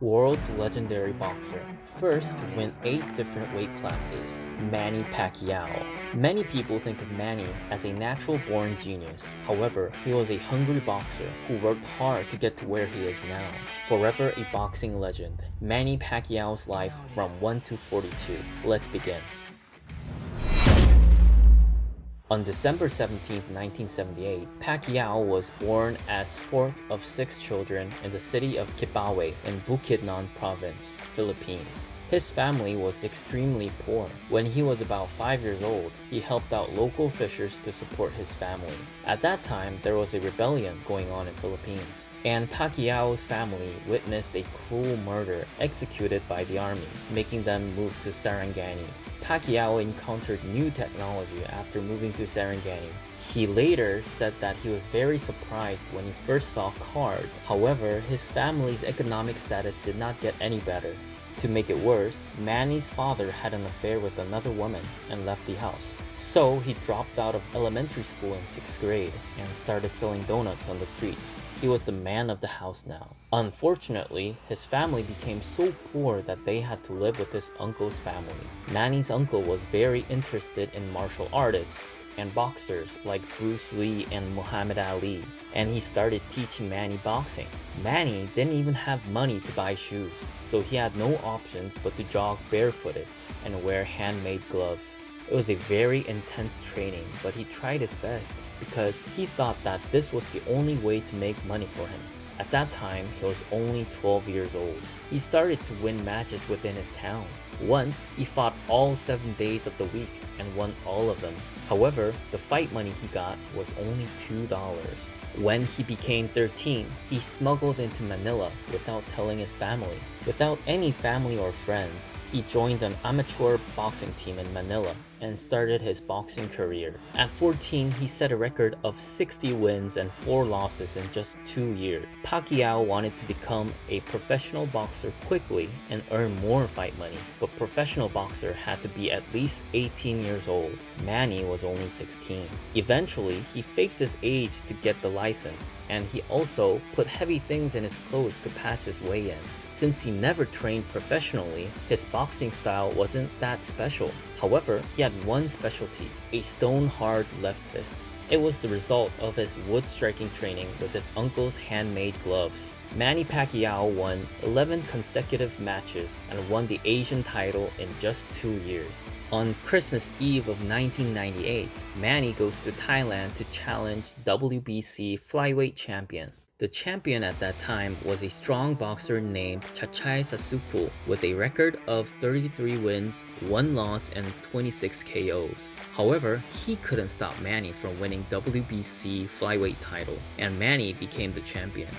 World's legendary boxer, first to win 8 different weight classes, Manny Pacquiao. Many people think of Manny as a natural-born genius. However, he was a hungry boxer who worked hard to get to where he is now. Forever a boxing legend, Manny Pacquiao's life from 1 to 42. Let's begin. On December 17, 1978, Pacquiao was born as fourth of 6 children in the city of Kibawe in Bukidnon Province, Philippines. His family was extremely poor. When he was about 5 years old, he helped out local fishers to support his family. At that time, there was a rebellion going on in Philippines, and Pacquiao's family witnessed a cruel murder executed by the army, making them move to Sarangani. Pacquiao encountered new technology after moving to Sarangani. He later said that he was very surprised when he first saw cars. However, his family's economic status did not get any better. To make it worse, Manny's father had an affair with another woman and left the house. So he dropped out of elementary school in 6th grade and started selling donuts on the streets. He was the man of the house now. Unfortunately, his family became so poor that they had to live with his uncle's family. Manny's uncle was very interested in martial artists and boxers like Bruce Lee and Muhammad Ali, and he started teaching Manny boxing. Manny didn't even have money to buy shoes, so he had no options but to jog barefooted and wear handmade gloves. It was a very intense training, but he tried his best because he thought that this was the only way to make money for him. At that time, he was only 12 years old. He started to win matches within his town. Once, he fought all 7 days of the week and won all of them. However, the fight money he got was only $2. When he became 13, he smuggled into Manila without telling his family. Without any family or friends, he joined an amateur boxing team in Manila and started his boxing career. At 14, he set a record of 60 wins and 4 losses in just 2 years. Pacquiao wanted to become a professional boxer quickly and earn more fight money, but professional boxer had to be at least 18 years old. Manny was only 16. Eventually, he faked his age to get the license, and he also put heavy things in his clothes to pass his way in. Since he never trained professionally, his boxing style wasn't that special. However, he had one specialty, a stone-hard left fist. It was the result of his wood striking training with his uncle's handmade gloves. Manny Pacquiao won 11 consecutive matches and won the Asian title in just 2 years. On Christmas Eve of 1998, Manny goes to Thailand to challenge WBC flyweight champion. The champion at that time was a strong boxer named Chachai Sasuku with a record of 33 wins, 1 loss, and 26 KOs. However, he couldn't stop Manny from winning WBC flyweight title, and Manny became the champion.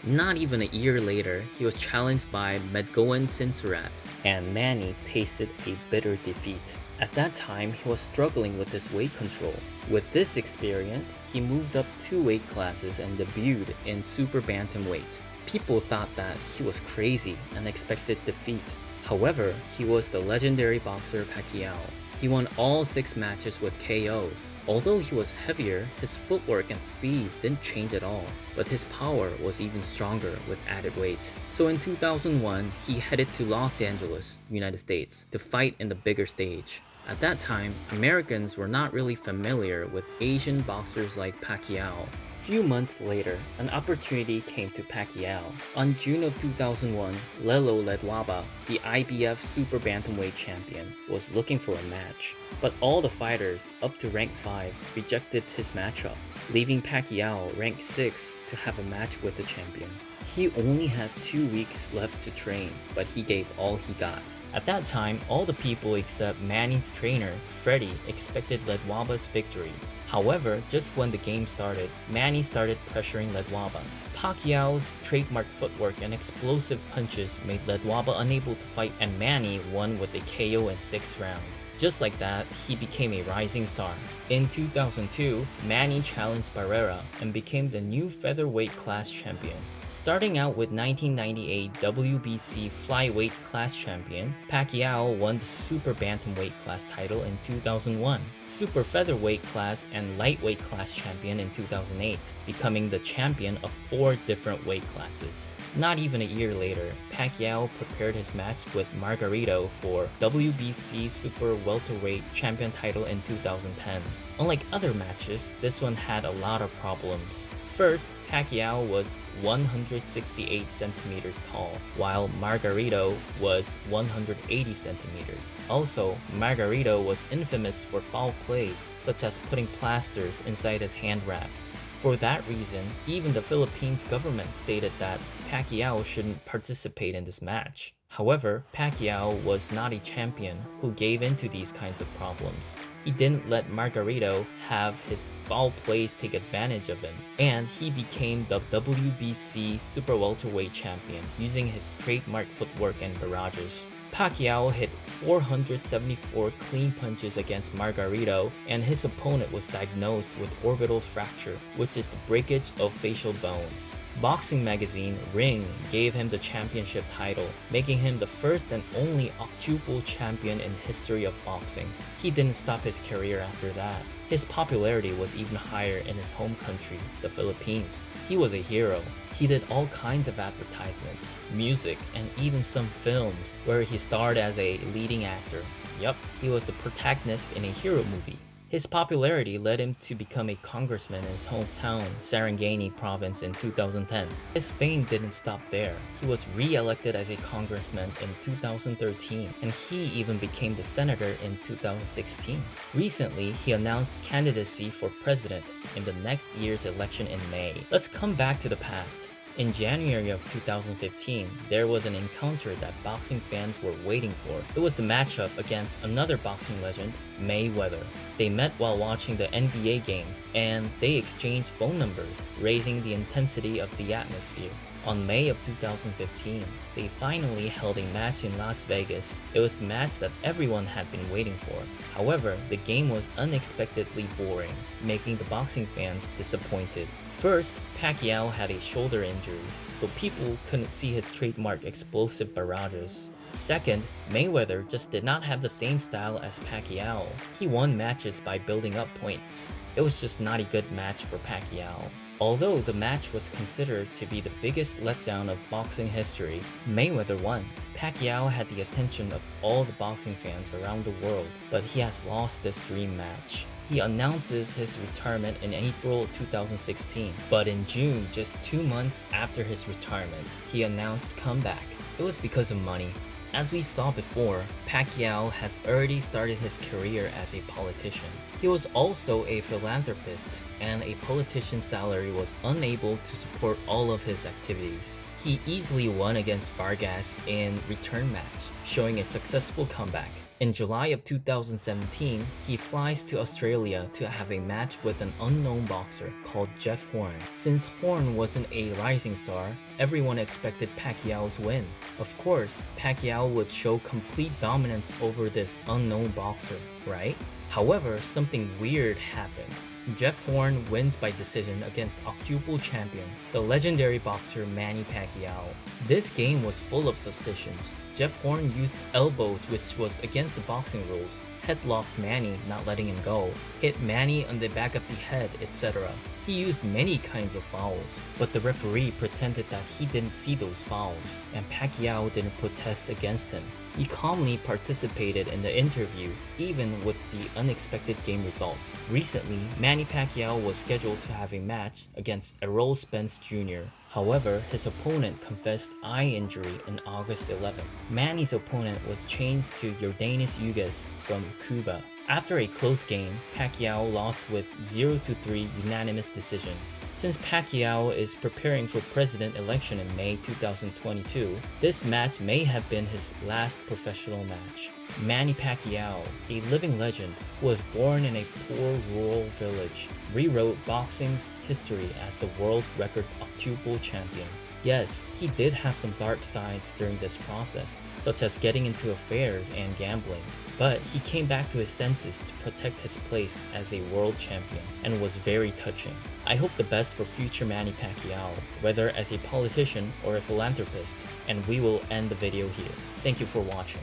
Not even a year later, he was challenged by Medgoen Sinsurat, and Manny tasted a bitter defeat. At that time, he was struggling with his weight control. With this experience, he moved up 2 weight classes and debuted in super bantamweight. People thought that he was crazy and expected defeat. However, he was the legendary boxer Pacquiao. He won all 6 matches with KOs. Although he was heavier, his footwork and speed didn't change at all, but his power was even stronger with added weight. So in 2001, he headed to Los Angeles, United States, to fight in the bigger stage. At that time, Americans were not really familiar with Asian boxers like Pacquiao. Few months later, an opportunity came to Pacquiao. On June of 2001, Lelo Ledwaba, the IBF Super Bantamweight champion, was looking for a match. But all the fighters up to rank 5 rejected his matchup, leaving Pacquiao rank 6 to have a match with the champion. He only had 2 weeks left to train, but he gave all he got. At that time, all the people except Manny's trainer, Freddie, expected Ledwaba's victory. However, just when the game started, Manny started pressuring Ledwaba. Pacquiao's trademark footwork and explosive punches made Ledwaba unable to fight, and Manny won with a KO in 6th round. Just like that, he became a rising star. In 2002, Manny challenged Barrera and became the new featherweight class champion. Starting out with 1998 WBC flyweight class champion, Pacquiao won the super bantamweight class title in 2001, super featherweight class and lightweight class champion in 2008, becoming the champion of 4 different weight classes. Not even a year later, Pacquiao prepared his match with Margarito for WBC super welterweight champion title in 2010. Unlike other matches, this one had a lot of problems. First, Pacquiao was 168 centimeters tall, while Margarito was 180 centimeters. Also, Margarito was infamous for foul plays, such as putting plasters inside his hand wraps. For that reason, even the Philippines government stated that Pacquiao shouldn't participate in this match. However, Pacquiao was not a champion who gave in to these kinds of problems. He didn't let Margarito have his foul plays take advantage of him, and he became the WBC super welterweight champion using his trademark footwork and barrages. Pacquiao hit 474 clean punches against Margarito, and his opponent was diagnosed with orbital fracture, which is the breakage of facial bones. Boxing magazine Ring gave him the championship title, making him the first and only octuple champion in history of boxing. He didn't stop his career after that. His popularity was even higher in his home country, the Philippines. He was a hero. He did all kinds of advertisements, music, and even some films where he starred as a leading actor. Yup, he was the protagonist in a hero movie. His popularity led him to become a congressman in his hometown, Sarangani province in 2010. His fame didn't stop there. He was re-elected as a congressman in 2013, and he even became the senator in 2016. Recently, he announced candidacy for president in the next year's election in May. Let's come back to the past. In January of 2015, there was an encounter that boxing fans were waiting for. It was the matchup against another boxing legend, Mayweather. They met while watching the NBA game, and they exchanged phone numbers, raising the intensity of the atmosphere. On May of 2015, they finally held a match in Las Vegas. It was the match that everyone had been waiting for. However, the game was unexpectedly boring, making the boxing fans disappointed. First, Pacquiao had a shoulder injury, so people couldn't see his trademark explosive barrages. Second, Mayweather just did not have the same style as Pacquiao. He won matches by building up points. It was just not a good match for Pacquiao. Although the match was considered to be the biggest letdown of boxing history, Mayweather won. Pacquiao had the attention of all the boxing fans around the world, but he has lost this dream match. He announces his retirement in April 2016, but in June, just 2 months after his retirement, he announced comeback. It was because of money. As we saw before, Pacquiao has already started his career as a politician. He was also a philanthropist, and a politician's salary was unable to support all of his activities. He easily won against Vargas in return match, showing a successful comeback. In July of 2017, he flies to Australia to have a match with an unknown boxer called Jeff Horn. Since Horn wasn't a rising star, everyone expected Pacquiao's win. Of course, Pacquiao would show complete dominance over this unknown boxer, right? However, something weird happened. Jeff Horn wins by decision against octuple champion, the legendary boxer Manny Pacquiao. This game was full of suspicions. Jeff Horn used elbows, which was against the boxing rules, headlocked Manny, not letting him go, hit Manny on the back of the head, etc. He used many kinds of fouls, but the referee pretended that he didn't see those fouls, and Pacquiao didn't protest against him. He calmly participated in the interview, even with the unexpected game result. Recently, Manny Pacquiao was scheduled to have a match against Errol Spence Jr. However, his opponent confessed eye injury on August 11th. Manny's opponent was changed to Yordanis Ugas from Cuba. After a close game, Pacquiao lost with 0-3 unanimous decision. Since Pacquiao is preparing for president election in May 2022, this match may have been his last professional match. Manny Pacquiao, a living legend who was born in a poor rural village, rewrote boxing's history as the world record octuple champion. Yes, he did have some dark sides during this process, such as getting into affairs and gambling, but he came back to his senses to protect his place as a world champion and was very touching. I hope the best for future Manny Pacquiao, whether as a politician or a philanthropist, and we will end the video here. Thank you for watching.